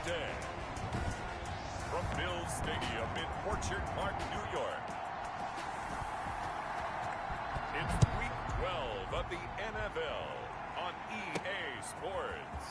the day. From Bills Stadium in Orchard Park, New York. It's Week 12 of the NFL on EA Sports.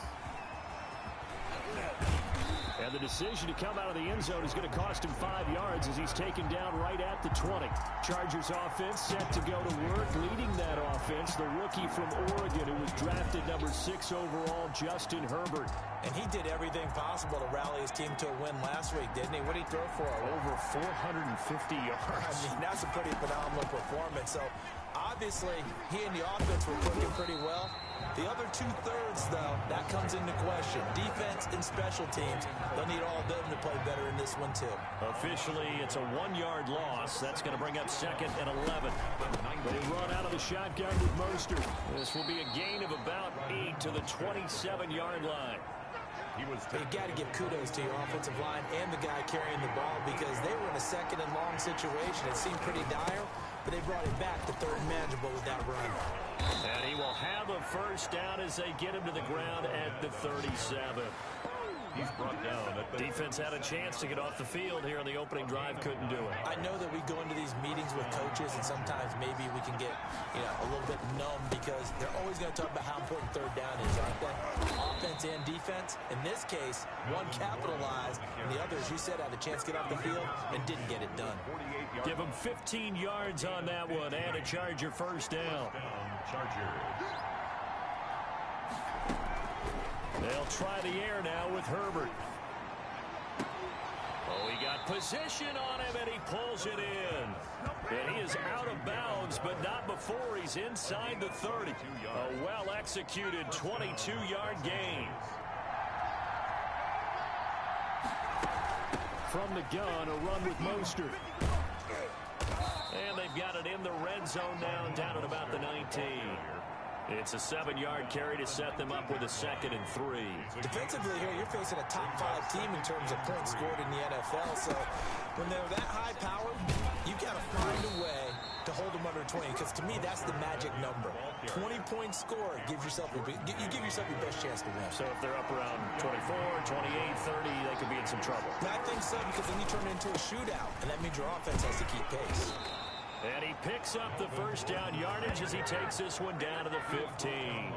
And the decision to come out of the end zone is going to cost him 5 yards as he's taken down right at the 20. Chargers offense set to go to work. Leading that offense, the rookie from Oregon who was drafted number 6 overall, Justin Herbert. And he did everything possible to rally his team to a win last week, didn't he? What did he throw for? Over 450 yards. I mean, that's a pretty phenomenal performance. So, obviously, he and the offense were clicking pretty well. The other 2/3, though, that comes into question. Defense and special teams, they'll need all of them to play better in this one, too. Officially, it's a 1-yard loss. That's going to bring up 2nd and 11. They run out of the shotgun with Mostert. This will be a gain of about 8 to the 27-yard line. You got to give kudos to your offensive line and the guy carrying the ball because they were in a 2nd and long situation. It seemed pretty dire, but they brought it back to 3rd and manageable with that run. And he will have a first down as they get him to the ground at the 37. He's brought down. Defense had a chance to get off the field here on the opening drive. Couldn't do it. I know that we go into these meetings with coaches, and sometimes maybe we can get a little bit numb because they're always going to talk about how important 3rd down is, aren't they? Offense and defense. In this case, one capitalized, and the other, as you said, had a chance to get off the field and didn't get it done. Give him 15 yards on that one and a Charger first down. Chargers. They'll try the air now with Herbert. Oh, he got position on him, and he pulls it in. And he is out of bounds, but not before he's inside the 30. A well-executed 22-yard gain. From the gun, a run with Mostert. And they've got it in the red zone now, down at about the 19. It's a 7-yard carry to set them up with a 2nd and 3. Defensively here, you're facing a top 5 team in terms of points scored in the NFL. So when they're that high powered, you got to find a way to hold them under 20. Because to me, that's the magic number. 20 points scored gives yourself you give yourself your best chance to win. So if they're up around 24, 28, 30, they could be in some trouble. I think so, because then you turn it into a shootout, and that means your offense has to keep pace. And he picks up the first down yardage as he takes this one down to the 15.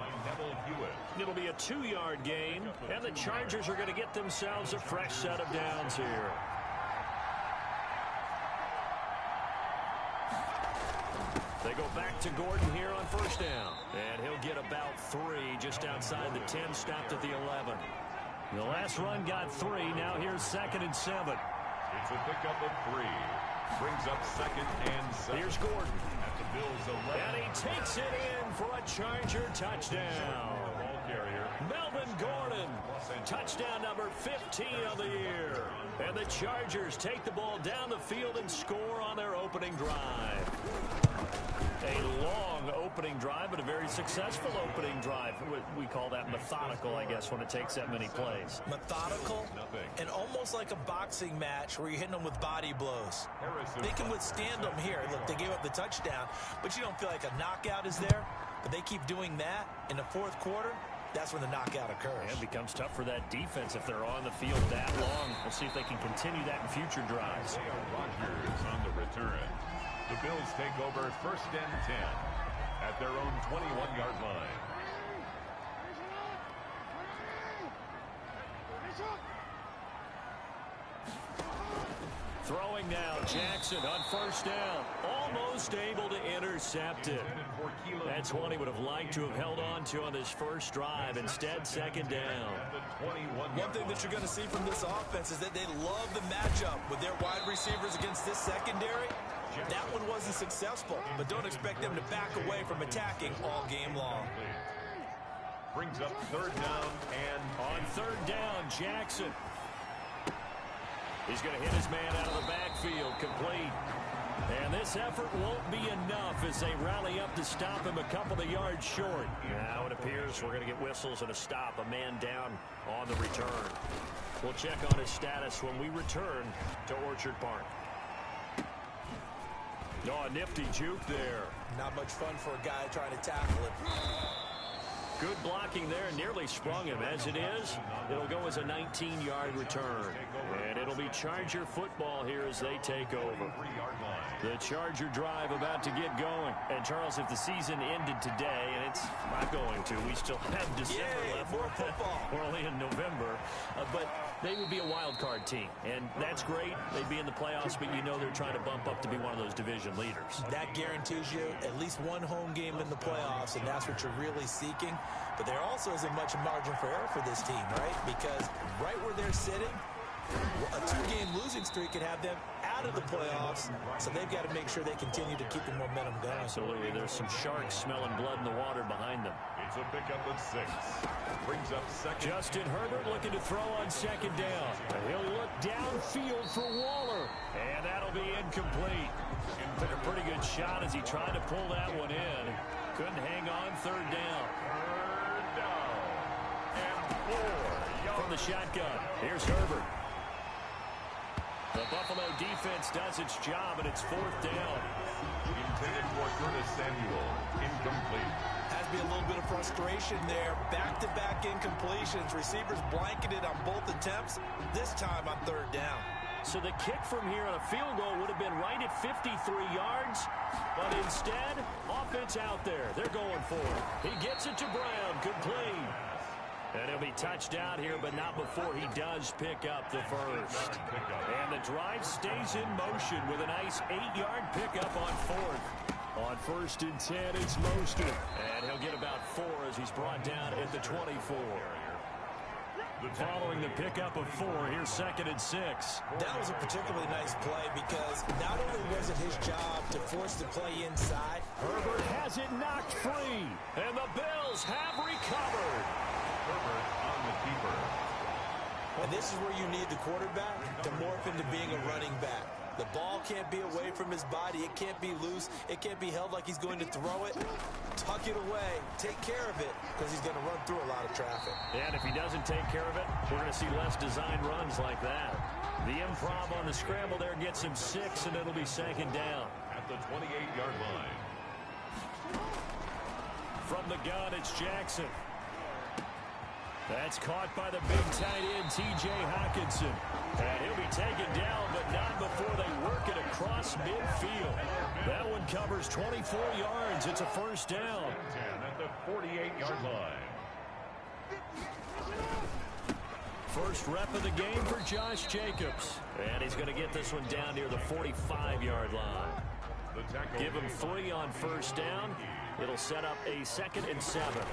It'll be a 2-yard gain, and the Chargers are going to get themselves a fresh set of downs here. They go back to Gordon here on first down. And he'll get about 3 just outside the 10, stopped at the 11. The last run got 3. Now here's 2nd and 7. It's a pickup of 3. Brings up 2nd and 7. Here's Gordon. At the Bills 11. And he takes it in for a Charger touchdown. Ball carrier. Melvin Gordon. Touchdown number 15 of the year. And the Chargers take the ball down the field and score on their opening drive. A long opening drive, but a very successful opening drive. We call that methodical, I guess, when it takes that many plays. Methodical and almost like a boxing match where you're hitting them with body blows. They can withstand them here. Look, they gave up the touchdown, but you don't feel like a knockout is there. But they keep doing that in the 4th quarter. That's when the knockout occurs. And it becomes tough for that defense if they're on the field that long. We'll see if they can continue that in future drives. Rodgers on the return. The Bills take over 1st and 10 at their own 21-yard line. Throwing now, Jackson on first down. Almost able to intercept it. That's one he would have liked to have held on to on this first drive. Instead, 2nd down. One thing that you're going to see from this offense is that they love the matchup with their wide receivers against this secondary. That one wasn't successful, but don't expect them to back away from attacking all game long. Brings up 3rd down, and on 3rd down, Jackson. He's going to hit his man out of the backfield, complete. And this effort won't be enough as they rally up to stop him a couple of yards short. Now it appears we're going to get whistles and a stop, a man down on the return. We'll check on his status when we return to Orchard Park. Oh, a nifty juke there. Not much fun for a guy trying to tackle it. Good blocking there, nearly sprung him. As it is, it'll go as a 19-yard return. And it'll be Charger football here as they take over. The Charger drive about to get going. And, Charles, if the season ended today, and it's not going to, we still have December left. More football. We're only in November. But they would be a wild card team. And that's great. They'd be in the playoffs, but you know they're trying to bump up to be one of those division leaders. That guarantees you at least one home game in the playoffs, and that's what you're really seeking. But there also isn't much margin for error for this team, right? Because right where they're sitting, a two-game losing streak could have them out of the playoffs, so they've got to make sure they continue to keep the momentum going. Absolutely. There's some sharks smelling blood in the water behind them. It's a pickup of 6. Brings up second. Justin Herbert looking to throw on second down. He'll look downfield for Waller, and that'll be incomplete. Took a pretty good shot as he tried to pull that one in. Couldn't hang on. Third down. Third down. And 4 From the shotgun, here's Herbert. The Buffalo defense does its job, and it's 4th down. Intended for Curtis Samuel. Incomplete. Has to be a little bit of frustration there. Back-to-back incompletions. Receivers blanketed on both attempts. This time on 3rd down. So the kick from here on a field goal would have been right at 53 yards. But instead, offense out there. They're going for it. He gets it to Brown. Complete. And he'll be touched out here, but not before he does pick up the first. And the drive stays in motion with a nice 8-yard pickup on 4th. On 1st and 10, it's Mostert. And he'll get about 4 as he's brought down at the 24. Following the pickup of 4, here's 2nd and 6. That was a particularly nice play because not only was it his job to force the play inside. Herbert has it knocked free. And the Bills have recovered. Herbert on the keeper. And this is where you need the quarterback to morph into being a running back. The ball can't be away from his body. It can't be loose. It can't be held like he's going to throw it. Tuck it away. Take care of it because he's going to run through a lot of traffic. And if he doesn't take care of it, we're going to see less design runs like that. The improv on the scramble there gets him 6, and it'll be 2nd down. At the 28-yard line. From the gun, it's Jackson. That's caught by the big tight end, T.J. Hockenson. And he'll be taken down, but not before they work it across midfield. That one covers 24 yards. It's a 1st down. 10 at the 48-yard line. First rep of the game for Josh Jacobs. And he's going to get this one down near the 45-yard line. Give him 3 on 1st down. It'll set up a 2nd and 7.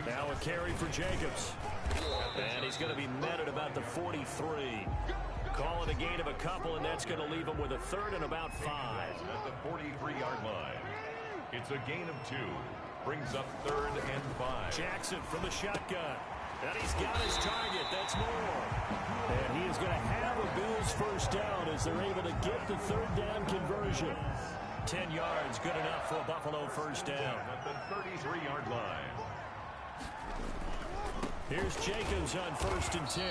Now a carry for Jacobs. And he's going to be met at about the 43. Call it a gain of a couple, and that's going to leave him with a 3rd and about 5. At the 43-yard line. It's a gain of 2. Brings up 3rd and 5. Jackson from the shotgun. And he's got his target. That's more. And he is going to have a Bills 1st down as they're able to get the 3rd down conversion. 10 yards, good enough for a Buffalo 1st down. At the 33-yard line. Here's Jacobs on 1st and 10.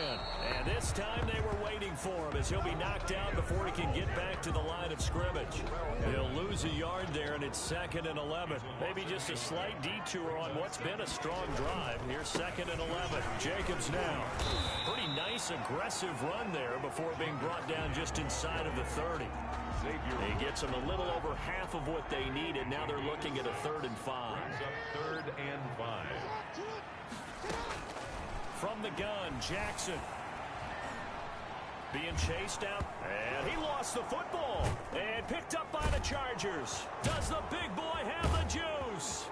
And this time they were waiting for him as he'll be knocked out before he can get back to the line of scrimmage. He'll lose a yard there, and it's 2nd and 11. Maybe just a slight detour on what's been a strong drive. Here's 2nd and 11. Jacobs now. Pretty nice, aggressive run there before being brought down just inside of the 30. He gets them a little over half of what they needed. Now they're looking at a 3rd and 5. 3rd and 5. From the gun, Jackson. Being chased out, and he lost the football. And picked up by the Chargers. Does the big boy have the juice?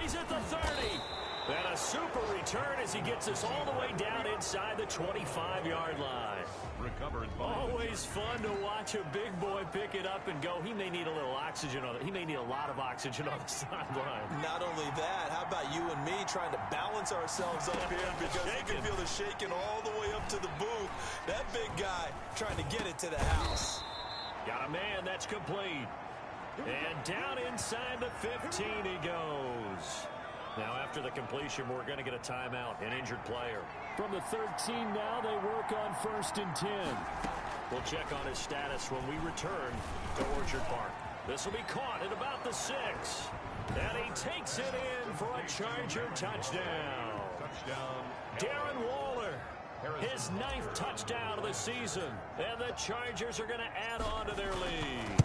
He's at the 30. And a super return as he gets us all the way down inside the 25-yard line. Recovered. Always fun to watch a big boy pick it up and go. He may need a little oxygen on it. He may need a lot of oxygen on the sideline. Not only that, how about you and me trying to balance ourselves up here because you can feel the shaking all the way up to the booth. That big guy trying to get it to the house. Got a man, that's complete. And down inside the 15 he goes. Now, after the completion, we're going to get a timeout, an injured player. From the 13 now, they work on 1st and 10. We'll check on his status when we return to Orchard Park. This will be caught at about the 6. And he takes it in for a Charger touchdown. Darren Waller, his 9th touchdown of the season. And the Chargers are going to add on to their lead.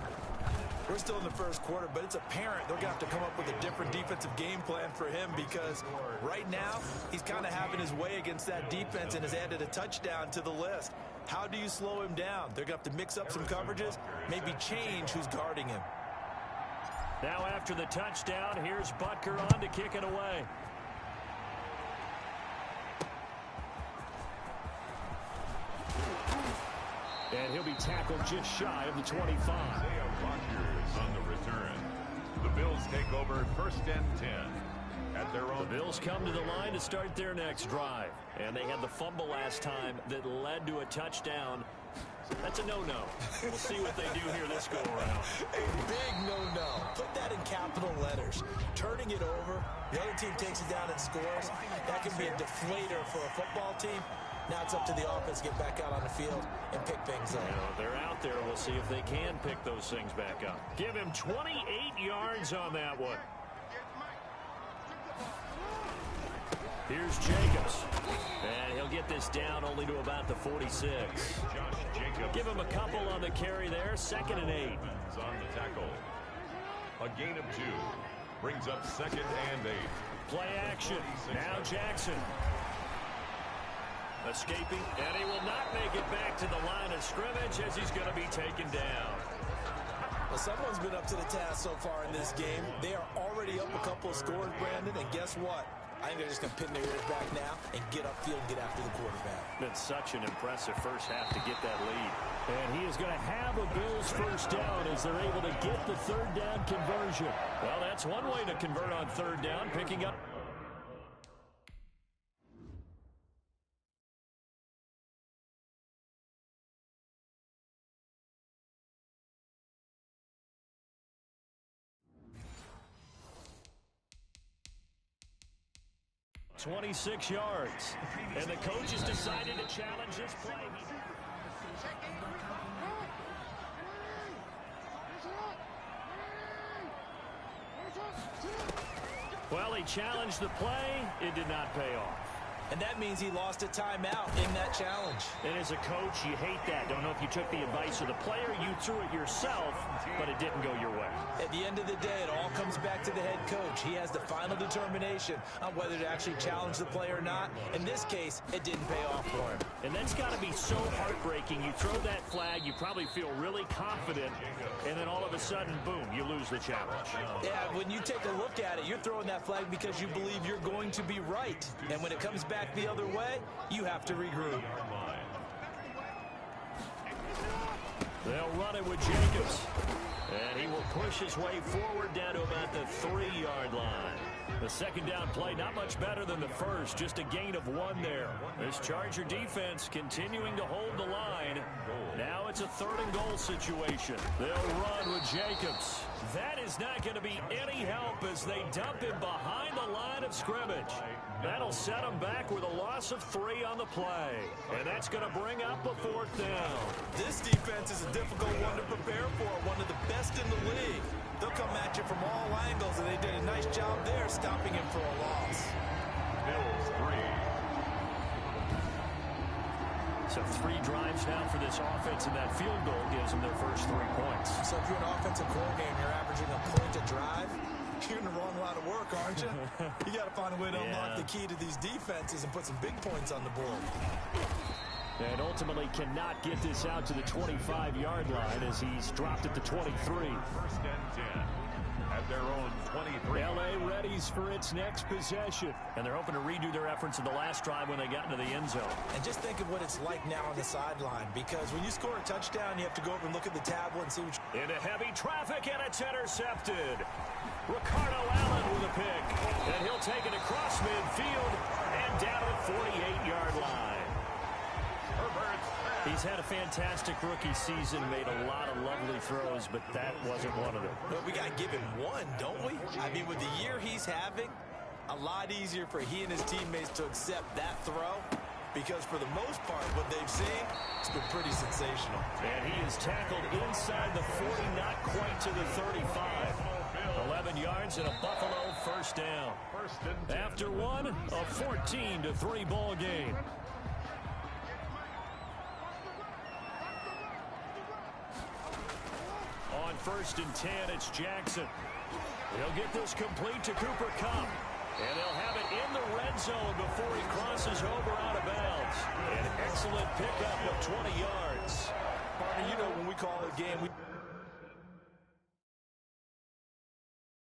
We're still in the first quarter, but it's apparent they're going to have to come up with a different defensive game plan for him because right now he's kind of having his way against that defense and has added a touchdown to the list. How do you slow him down? They're going to have to mix up some coverages, maybe change who's guarding him. Now after the touchdown, here's Butker on to kick it away. And he'll be tackled just shy of the 25. On the return. The Bills take over 1st and 10 at their own. The Bills come to the line to start their next drive. And they had the fumble last time that led to a touchdown. That's a no-no. We'll see what they do here this go-around. A big no-no. Put that in capital letters. Turning it over, the other team takes it down and scores. That can be a deflator for a football team. Now it's up to the offense to get back out on the field and pick things up. You know, they're out there. We'll see if they can pick those things back up. Give him 28 yards on that one. Here's Jacobs. And he'll get this down only to about the 46. Give him a couple on the carry there. 2nd and 8. On the tackle. A gain of 2. Brings up 2nd and 8. Play action. Now Jackson. Escaping, and he will not make it back to the line of scrimmage as he's going to be taken down. Well, someone's been up to the task so far in this game. They are already up a couple of scores, Brandon, and guess what? I think they're just going to pin their ears back now and get upfield and get after the quarterback. Been such an impressive first half to get that lead. And he is going to have a Bills first down as they're able to get the 3rd down conversion. Well, that's one way to convert on 3rd down, picking up. .26 yards. And the coach has decided to challenge this play. Well, he challenged the play. It did not pay off. And that means he lost a timeout in that challenge. And as a coach, you hate that. Don't know if you took the advice of the player. You threw it yourself, but it didn't go your way. At the end of the day, it all comes back to the head coach. He has the final determination on whether to actually challenge the play or not. In this case, it didn't pay off for him. And that's got to be so heartbreaking. You throw that flag, you probably feel really confident, and then all of a sudden, boom, you lose the challenge. Yeah, when you take a look at it, you're throwing that flag because you believe you're going to be right. And when it comes back the other way, you have to regroup. They'll run it with Jacobs. And he will push his way forward down to about the 3-yard line. The 2nd down play, not much better than the first, just a gain of 1 there. This Charger defense continuing to hold the line. Now it's a 3rd and goal situation. They'll run with Jacobs. That is not going to be any help as they dump him behind the line of scrimmage. That'll set him back with a loss of 3 on the play. And that's going to bring up a 4th down. This defense is a difficult one to prepare for, one of the best in the league. They'll come at you from all angles, and they did a nice job there stopping him for a loss. Bills 3. So 3 drives now for this offense, and that field goal gives them their first 3 points. So if you're an offensive coordinator and you're averaging a point a drive, you're in the wrong line of work, aren't you? You got to find a way to unlock the key to these defenses and put some big points on the board. And ultimately cannot get this out to the 25-yard line as he's dropped at the 23. 1st and 10 at their own 23. L.A. readies for its next possession. And they're hoping to redo their efforts in the last drive when they got into the end zone. And just think of what it's like now on the sideline, because when you score a touchdown, you have to go over and look at the tablet and see what you... Into heavy traffic, and it's intercepted. Ricardo Allen with a pick. And he'll take it across midfield and down to the 48-yard line. He's had a fantastic rookie season, made a lot of lovely throws, but that wasn't one of them. Well, we got to give him one, don't we? I mean, with the year he's having, a lot easier for he and his teammates to accept that throw, because for the most part, what they've seen, it's been pretty sensational. And he is tackled inside the 40, not quite to the 35. 11 yards and a Buffalo first down. After one, a 14-3 ball game. On 1st and 10, it's Jackson. He'll get this complete to Cooper Kupp. And they'll have it in the red zone before he crosses over out of bounds. An excellent pickup of 20 yards. Partner, you know when we call a game, we